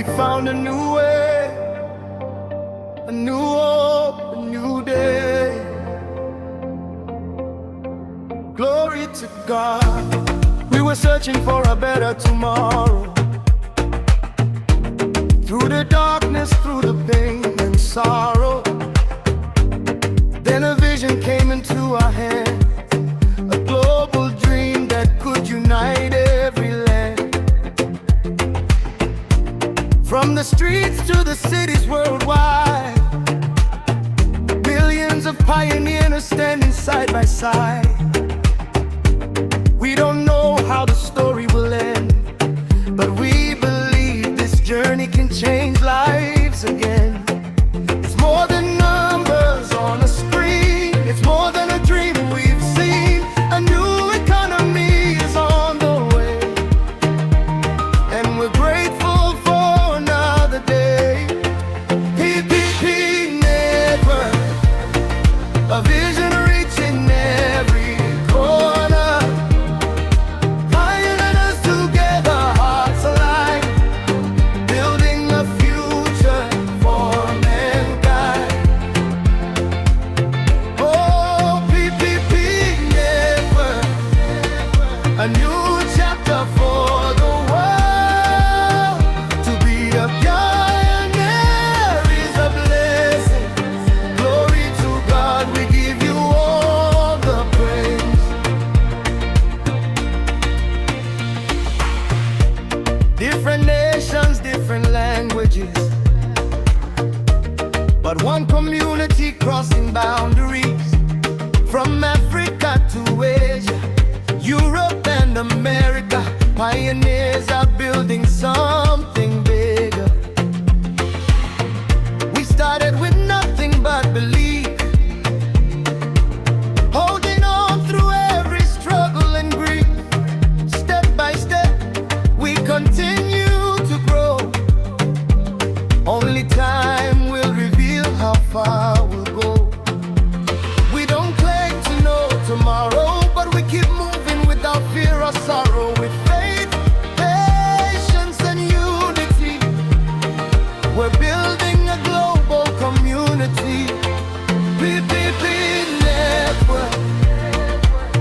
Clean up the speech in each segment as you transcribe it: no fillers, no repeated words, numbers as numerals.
We found a new way, a new hope, a new day. Glory to God. We were searching for a better tomorrow. Through the darkness, through the pain and sorrow, then a vision came into our hands, a global dream that could unite every land. From the streets to the cities worldwide, millions of pioneers standing side by side. We don't know how the story will end, but we believe this journey can change lives again. It's more than numbers on a screen, it's more than a dream we've seen. A new economy is on the way, and we're grateful for another day. PPP network, a vision reaching every corner. Pioneers together, hearts aligned, building a future for mankind. Oh, PPP network, a new chapter for the world. To be a pioneer is a blessing. Glory to God, we give you all the praise. Different nations, different languages, but one community crossing boundaries. From Africa to Asia, Europe and America, pioneers are building something bigger. We started with nothing but belief, holding on through every struggle and grief. Step by step, we continue to grow. Only time will reveal how far we'll go. We don't claim to know tomorrow, but we keep moving without fear or sorrow. With faith, patience and unity, we're building a global community. PPP network,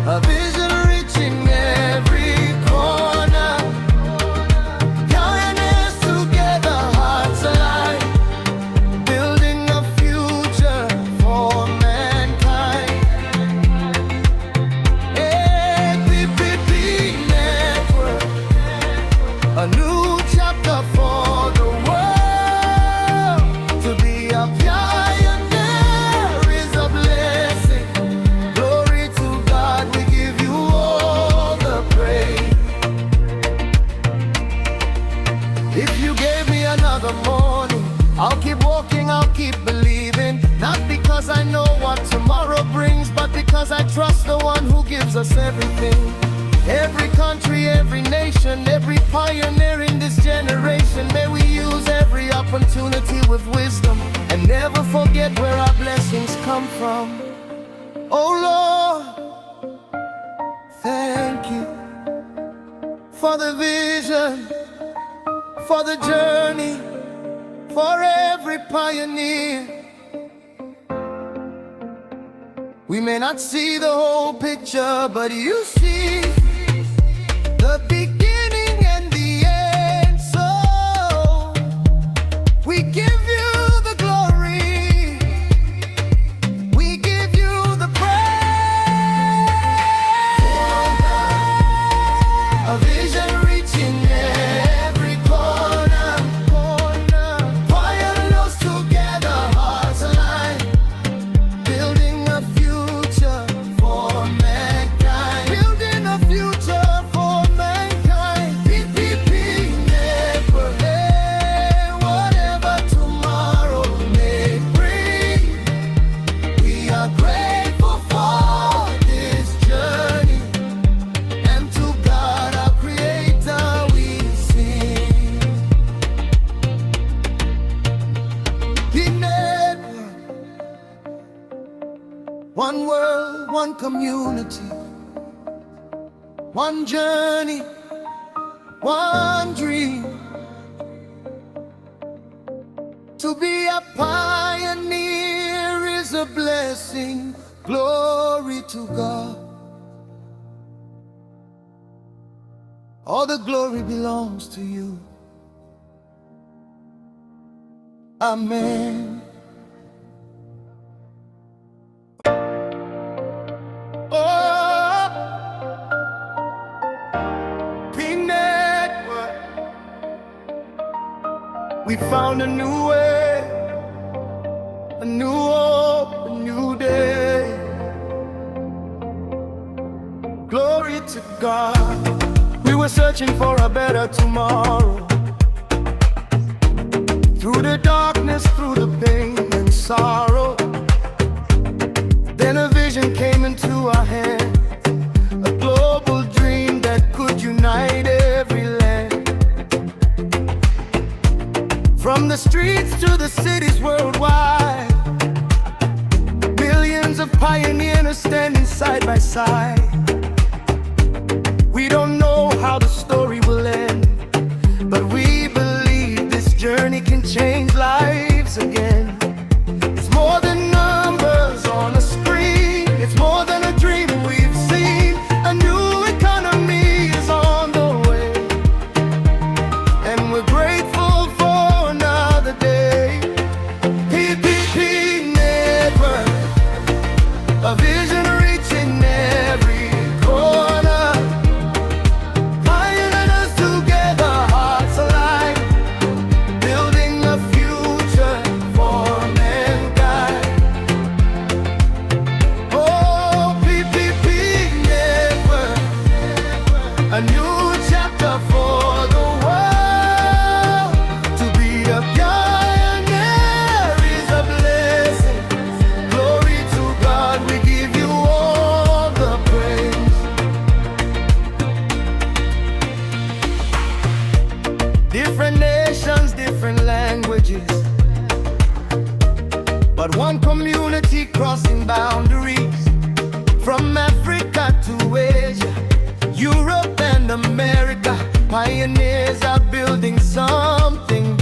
a vision reaching every corner. Pioneers together, hearts aligned, building a future for mankind. Hey, PPP network, a new chapter for the world. To be a pioneer is a blessing. Glory to God, we give you all the praise. If you gave me another morning, I'll keep walking, I'll keep believing. Not because I know what tomorrow brings, but because I trust the one who gives us everything. Every country, every nation, every pioneer in this generation, may we use every opportunity with wisdom and never forget where our blessings come from. Oh Lord, thank you for the vision, for the journey, for every pioneer. We may not see the whole picture, but you see the beginning and the end. So we give you the glory, we give you the praise. A vision reaching every corner. Pioneers together, hearts aligned, building a future for mankind. Building a future for mankind. PPP network. Hey, whatever tomorrow may bring, we are grateful for this journey, and to God our Creator we sing. PPP network, one world, one community, one journey, one dream. To be a pioneer is a blessing. Glory to God. All the glory belongs to you. Amen. Oh, P-Network. We found a new way, a new hope, a new day. Glory to God. We were searching for a better tomorrow. Through the darkness, through the pain and sorrow. Then a vision came into our hands, a global dream that could unite every land. From the streets to the cities worldwide, millions of pioneers standing side by side. We don't know how the story will end, but we believe this journey can change lives again. It's more than numbers on a screen, it's more than a dream we've seen. A new economy is on the way, and we're grateful for another day. PPP Network, a vision reaching every corner. Pioneers together, hearts alive, building a future for mankind. Oh, PPP Network, a new chapter for the world. To be a pioneer is a blessing. Glory to God, we give you all the praise. Different nations, different languages, but one community crossing boundaries. From Africa to Asia, Europe and America, pioneers are building something